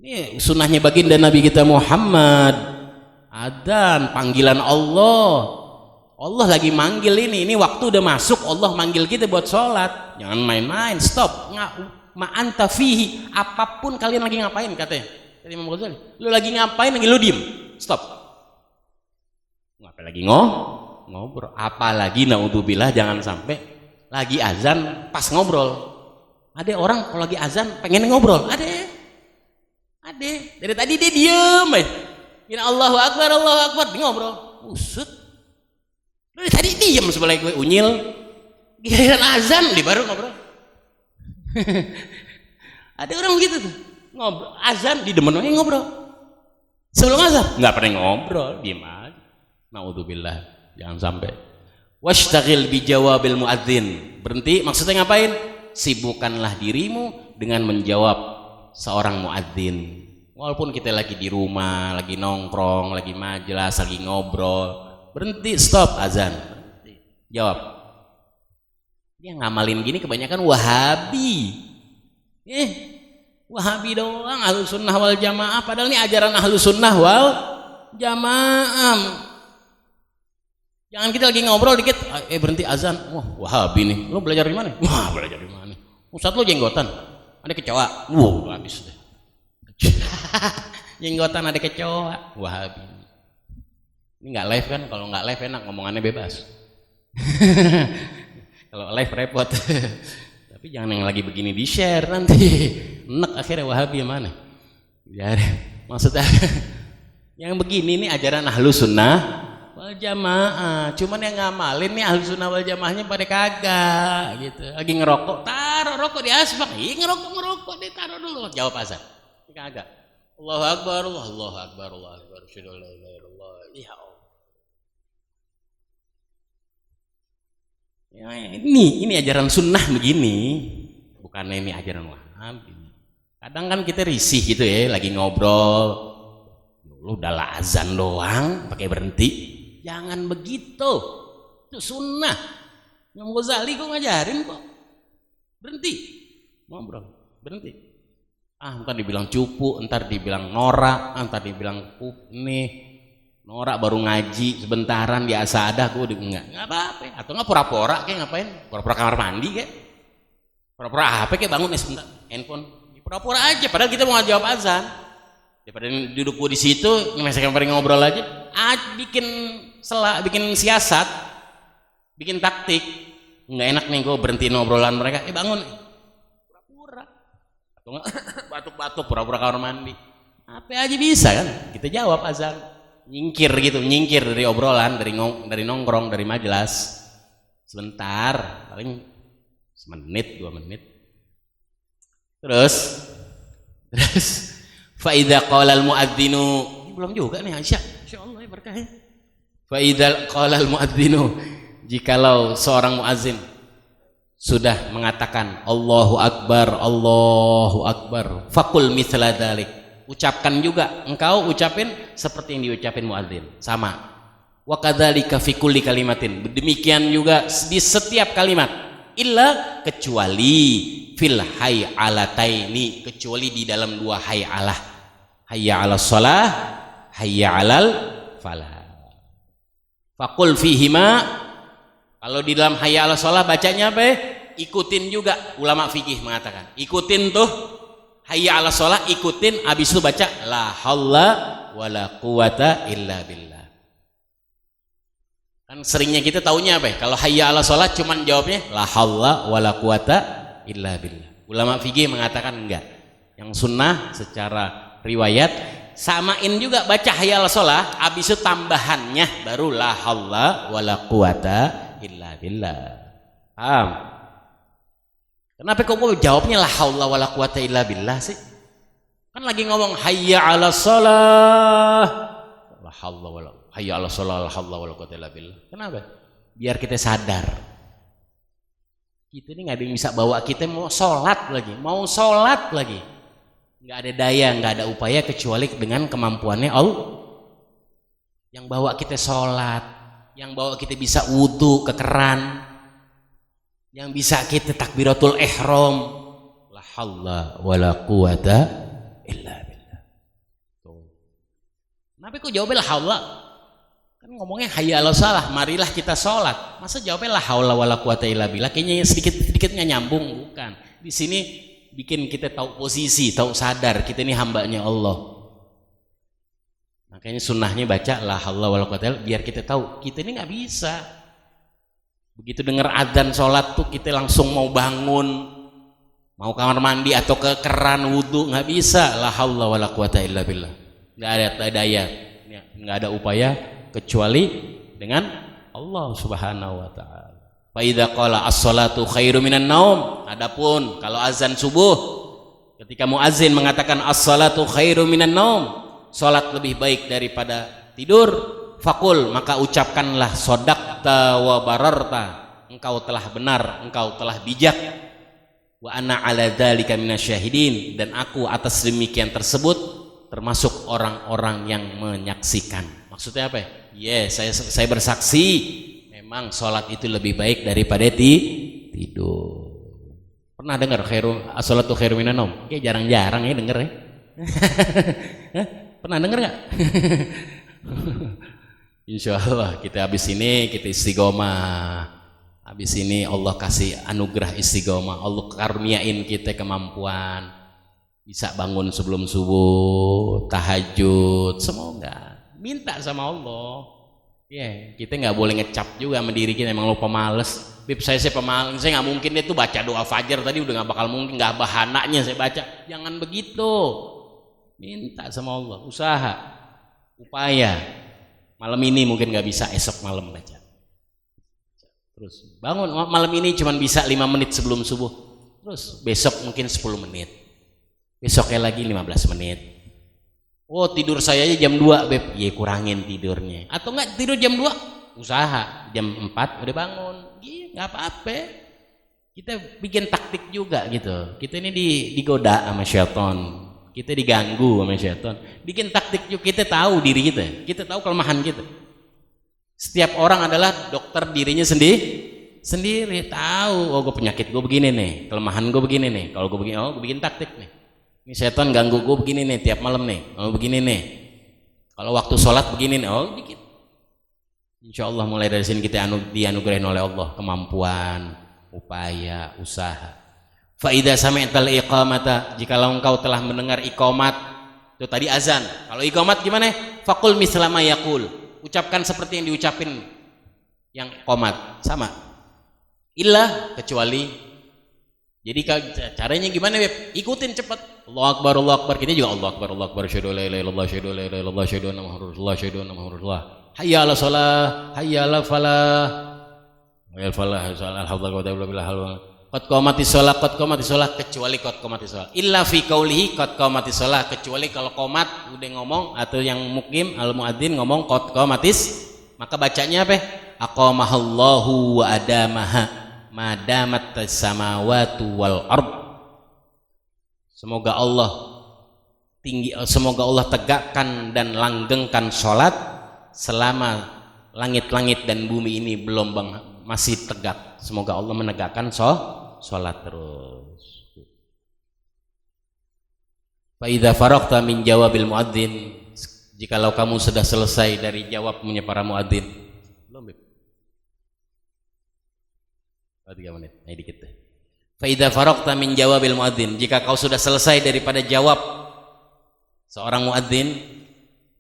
Ini sunnahnya baginda Nabi kita Muhammad. Adzan, panggilan Allah. Allah lagi manggil ini waktu udah masuk, Allah manggil kita buat sholat. Jangan main-main, stop. Ma anta fihi, apapun kalian lagi ngapain, katanya Imam Ghazali. Lu lagi ngapain, lagi lu diem, stop. Ngapain lagi ngobrol? Apalagi naudzubillah, jangan sampai lagi azan pas ngobrol. Ada orang kalau lagi azan pengen ngobrol, ada. Dari tadi dia diem, ya Allahu Akbar, dia ngobrol, usut. Dari tadi diem sebelah gue unyil, giliran azan dia baru ngobrol. Ada orang begitu tuh, ngobrol azan di demennya ngobrol. Sebelum azan nggak pernah ngobrol, diem aja. Naudzubillah, jangan sampai. Washtagil bijawabil muadzin, berhenti. Maksudnya ngapain? Sibukkanlah dirimu dengan menjawab seorang muadzin. Walaupun kita lagi di rumah, lagi nongkrong, lagi majelis, lagi ngobrol, berhenti, stop, azan, berhenti, jawab. Dia ngamalin gini kebanyakan Wahabi. Wahabi doang, Ahlus Sunnah wal Jamaah. Padahal ini ajaran Ahlus Sunnah wal Jamaah. Jangan kita lagi ngobrol dikit, berhenti azan. Wah, Wahabi nih. Lo belajar di mana? Wah, belajar di mana? Ustadz lo jenggotan, ada kecoa. Wah, habis deh. Jenggotan ada kecoa. Wahabi. Ini nggak live kan? Kalau nggak live enak, ngomongannya bebas. Kalau live repot. Tapi jangan yang lagi begini di share nanti. Enak akhirnya Wahabi mana? Ya, maksudnya yang begini nih ajaran Ahlus Sunnah wal Jamaah. Cuman yang ngamalin nih Ahlus Sunnah wal Jamaahnya pada kagak gitu. Lagi ngerokok, taruh rokok di asbak. Ih, ngerokok ditaruh dulu. Jawab azan. Kagak. Allahu Akbar, Allahu Akbar, Allahu Akbar. Asyhadu an la ilaha illallah. Ya Allah. Ya, ini ajaran sunnah begini, bukan ini ajaran Wahabi. Kadang kan kita risih gitu ya, lagi ngobrol, lu udah azan doang, pakai berhenti. Jangan begitu, itu sunnah. Imam Ghazali kok ngajarin kok, berhenti, ngobrol, berhenti. Ntar dibilang cupu, ntar dibilang norak, ntar dibilang nih. Norak baru ngaji sebentaran di asadah gue enggak apa-apa, atau enggak pura-pura kayak ngapain, pura-pura kamar mandi kayak pura-pura apa kayak bangun sebentar handphone pura-pura aja padahal kita mau jawab azan daripada duduk gue di situ ngemesekan paling ngobrol aja bikin siasat, bikin taktik. Nggak enak nih gue berhentiin obrolan mereka, bangun pura-pura atau enggak batuk-batuk pura-pura kamar mandi apa aja bisa kan, kita jawab azan. Nyingkir dari obrolan, dari nongkrong, dari majelis sebentar, paling semenit 2 menit. Terus fa idza qala al muadzinu, belum juga nih Aisyah, insyaallah ya berkah ya. Fa idza qala al muadzinu, jikalau seorang muadzin sudah mengatakan Allahu Akbar, faqul mithla dzalik, ucapkan juga, engkau ucapin seperti yang diucapin muadzin, sama. Wa kadzalika fi kulli kalimatin, demikian juga di setiap kalimat, illa kecuali fil hayalataini, kecuali di dalam 2 hayalah, hayya 'alas shalah, hayya 'alal falah. Faqul fihima, kalau di dalam hayya 'alas shalah bacanya apa? Ikutin juga, ulama fikih mengatakan, ikutin tuh hayya 'alas shalah, ikutin, habis itu baca la haula wala quwata illa billah. Kan seringnya kita taunya apa? Kalau hayya 'alas shalah cuman jawabnya la haula wala quwata illa billah. Ulama fikih mengatakan enggak. Yang sunnah secara riwayat samain juga baca hayya 'alas shalah, habis itu tambahannya baru la haula wala quwata illa billah. Paham? Kenapa kok gue jawabnya la haula wala quwata illa billah sih? Kan lagi ngomong hayya 'alas shalah, la haula wala hayya 'alas shalah, la haula wala quwata illa billah. Kenapa? Biar kita sadar. Kita ini nggak ada yang bisa bawa kita mau sholat lagi. Nggak ada daya, nggak ada upaya kecuali dengan kemampuannya Allah. Yang bawa kita sholat, yang bawa kita bisa wudhu ke keran, yang bisa kita takbiratul ihram, la haula wala quwata illa billah. Kenapa kok jawabnya la haula? Kan ngomongnya hayya 'alas shalah, marilah kita sholat. Masa jawabnya la haula wala quwata illa billah? Kayaknya sedikit nggak nyambung, bukan. Di sini bikin kita tahu posisi, tahu sadar kita ini hambanya Allah. Makanya sunnahnya baca la haula wala quwata illa billah, biar kita tahu kita ini nggak bisa. Begitu dengar adzan sholat tuh kita langsung mau bangun, mau kamar mandi atau ke keran wudhu, nggak bisa. La haula wala quwata illa billah. Nggak ada daya, nggak ada upaya kecuali dengan Allah Subhanahu wa taala. Fa idza qala as-salatu khairu minan naum, adapun kalau azan subuh ketika muazin mengatakan as-salatu khairu minan naum, salat lebih baik daripada tidur, fakul, maka ucapkanlah sodakta wa bararta, engkau telah benar, engkau telah bijak. Wa ana ala dzalika minasyahidin, dan aku atas demikian tersebut termasuk orang-orang yang menyaksikan. Maksudnya apa ya? Saya bersaksi memang sholat itu lebih baik daripada tidur. Pernah dengar as-salatu khairu minan naum? Kayak jarang-jarang ya denger ya. Pernah denger nggak? Insya Allah kita habis ini kita istiqomah, habis ini Allah kasih anugerah istiqomah, Allah karuniain kita kemampuan bisa bangun sebelum subuh, tahajud, semoga minta sama Allah Ya, kita nggak boleh ngecap juga sama diri kita, emang lo pemalas. Bib, saya pemalas, saya nggak mungkin deh tuh baca doa fajar tadi, udah nggak bakal mungkin, nggak bahananya saya baca. Jangan begitu. Minta sama Allah, usaha, upaya. Malam ini mungkin nggak bisa, esok malam baca. Terus bangun malam ini cuma bisa 5 menit sebelum subuh. Terus besok mungkin 10 menit. Besoknya lagi 15 menit. Oh, tidur saya aja jam 2, Beb. Ya kurangin tidurnya. Atau enggak tidur jam 2, usaha jam 4 udah bangun. Iya, enggak apa-apa. Kita bikin taktik juga gitu. Kita ini digoda sama syaitan. Kita diganggu sama syaitan. Bikin taktik juga, kita tahu diri kita. Kita tahu kelemahan kita. Setiap orang adalah dokter dirinya sendiri tahu. Oh, gue penyakit gue begini nih, kelemahan gue begini nih. Kalau gue begini, oh gue bikin taktik nih. Ini setan ganggu gue begini nih tiap malam nih. Oh begini nih. Kalau waktu sholat begini nih. Oh dikit. Insya Allah mulai dari sini kita dianugerahin oleh Allah kemampuan, upaya, usaha. Fa idza sami'tal iqamata, jikalau engkau telah mendengar iqamat, itu tadi azan. Kalau iqamat gimana? Faqul misla ma yaqul. Ucapkan seperti yang diucapin yang qomat, sama. Illa, kecuali. Jadi caranya gimana, Beb? Ikutin cepat. Allahu Akbar, Allahu Akbar. Kita juga Allahu Akbar, Allahu Akbar. Syahadu la ilaha illallah, syahadu la ilaha illallah, syahadu anna Muhammadar Rasulullah, syahadu anna Muhammadar Rasulullah. Hayya 'alas shalah, hayya 'alal falah. Wal falah, alhamdulillah wa billah halwa. Qad qamatis shalah, qad qamatis shalah, kecuali qad qamatis shalah. Illa fi qaulihi qad qamatis shalah, kecuali kalau qomat udah ngomong atau yang mukim al muadzin ngomong qad qamatis, maka bacanya apa? Aqamahallahu wa adamaha madamat samawati wal ard. Semoga Allah tegakkan dan langgengkan sholat selama langit-langit dan bumi ini belum masih tegak. Semoga Allah menegakkan sholat terus. Fa idza faragta min jawabil muadzin, jikalau kamu sudah selesai dari jawabnya para muadzin. Belum, Beb? 3 menit, ini dikit deh. Fa idza faragta min jawabil muadzin, jika kau sudah selesai daripada jawab seorang muadzin,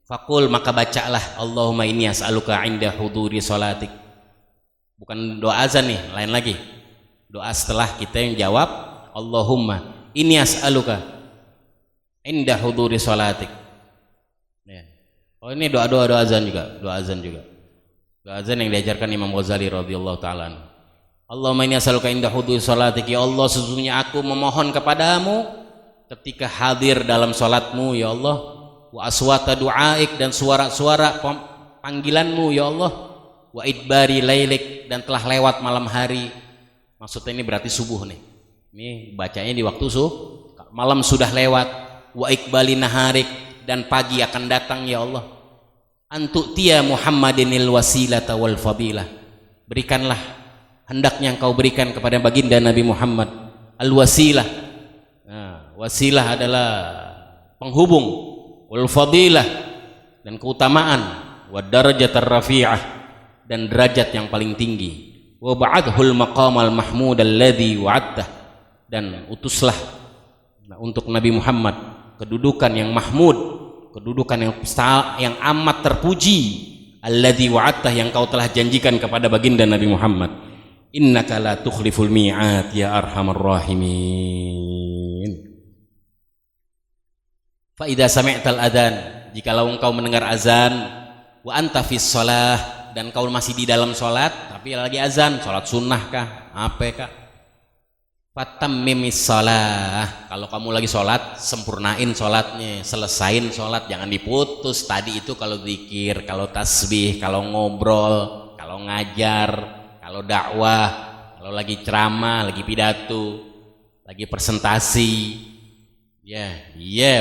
faqul, maka bacalah Allahumma inni as'aluka 'inda huduri sholatik. Bukan doa azan nih, lain lagi. Doa setelah kita yang jawab, Allahumma inni as'aluka 'inda huduri sholatik. Ya. Oh, ini doa azan juga, doa azan yang diajarkan Imam Ghazali radhiyallahu taala. Allahumma inni as'aluka 'inda huduri sholatik, ya Allah sesungguhnya aku memohon kepadamu ketika hadir dalam salatmu ya Allah, wa aswata du'aik, dan suara-suara panggilanmu ya Allah, wa idbari lailik, dan telah lewat malam hari. Maksudnya ini berarti subuh nih. Ini bacanya di waktu malam sudah lewat. Wa iqbali naharik, dan pagi akan datang ya Allah. Antu'tiya Muhammadinil wasilata wal fadilah, berikanlah, hendaknya engkau berikan kepada baginda Nabi Muhammad al wasilah. Nah, wasilah adalah penghubung, wal fadilah, dan keutamaan, wa darajatar rafi'ah, dan derajat yang paling tinggi, wa ba'adhul maqamal mahmud alladhi wa'adtah, dan utuslah untuk Nabi Muhammad kedudukan yang mahmud, kedudukan yang amat terpuji, alladhi wa'adtah, yang kau telah janjikan kepada baginda Nabi Muhammad. Innaka la tukhliful mi'ad ya arhamar rahimin. Fa idza sami'tal adzan, jikalau engkau mendengar azan, wa anta fis shalah, dan kau masih di dalam salat tapi lagi azan, salat sunnah kah, apa kah? Fatammimis shalah, kalau kamu lagi salat sempurnain salatnya, selesain salat, jangan diputus. Tadi itu kalau zikir, kalau tasbih, kalau ngobrol, kalau ngajar, kalau dakwah, kalau lagi ceramah, lagi pidato, lagi presentasi,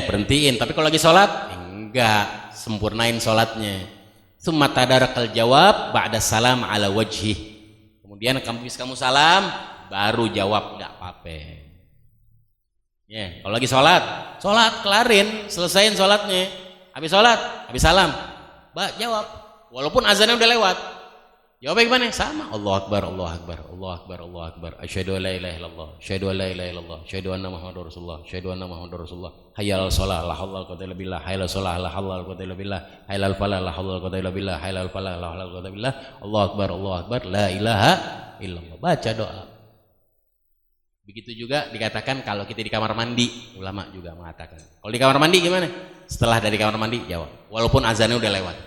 berhentiin. Tapi kalau lagi sholat, enggak, sempurnain sholatnya. Tsumma tadarakal jawab ba'da salam ala wajhih, kemudian kamu salam baru jawab, enggak apa-apa. Kalau lagi sholat kelarin, selesain sholatnya. Habis sholat, habis salam, jawab, walaupun azannya udah lewat. Jawabnya gimana? Sama. Allahu Akbar, Allahu Akbar, Allahu Akbar, Allahu Akbar. Asyhadu an la ilaha illallah, asyhadu an la ilaha illallah, asyhadu anna Muhammadar Rasulullah, asyhadu anna Muhammadar Rasulullah. Hayya 'alal shalah, la haula wala quwwata illa billah. Hayya 'alal shalah, la haula wala quwwata illa billah. Hayya 'alal falah, la haula wala quwwata illa billah. Hayya 'alal falah, la haula wala quwwata illa billah. Allahu Akbar, Allahu Akbar, la ilaha illallah. Baca doa. Begitu juga dikatakan kalau kita di kamar mandi, ulama juga mengatakan. Kalau di kamar mandi gimana? Setelah dari kamar mandi jawab, walaupun azannya udah lewat.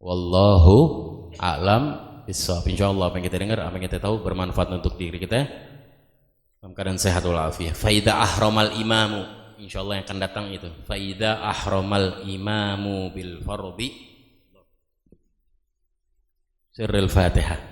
Wallahu a'lam bishawab. Insyaallah apa yang kita dengar, apa yang kita tahu bermanfaat untuk diri kita dalam keadaan sehat walafiat. Faida ahramal imamu, insyaallah yang akan datang itu. Faida ahramal imamu bil fardhi sirrul Fatihah.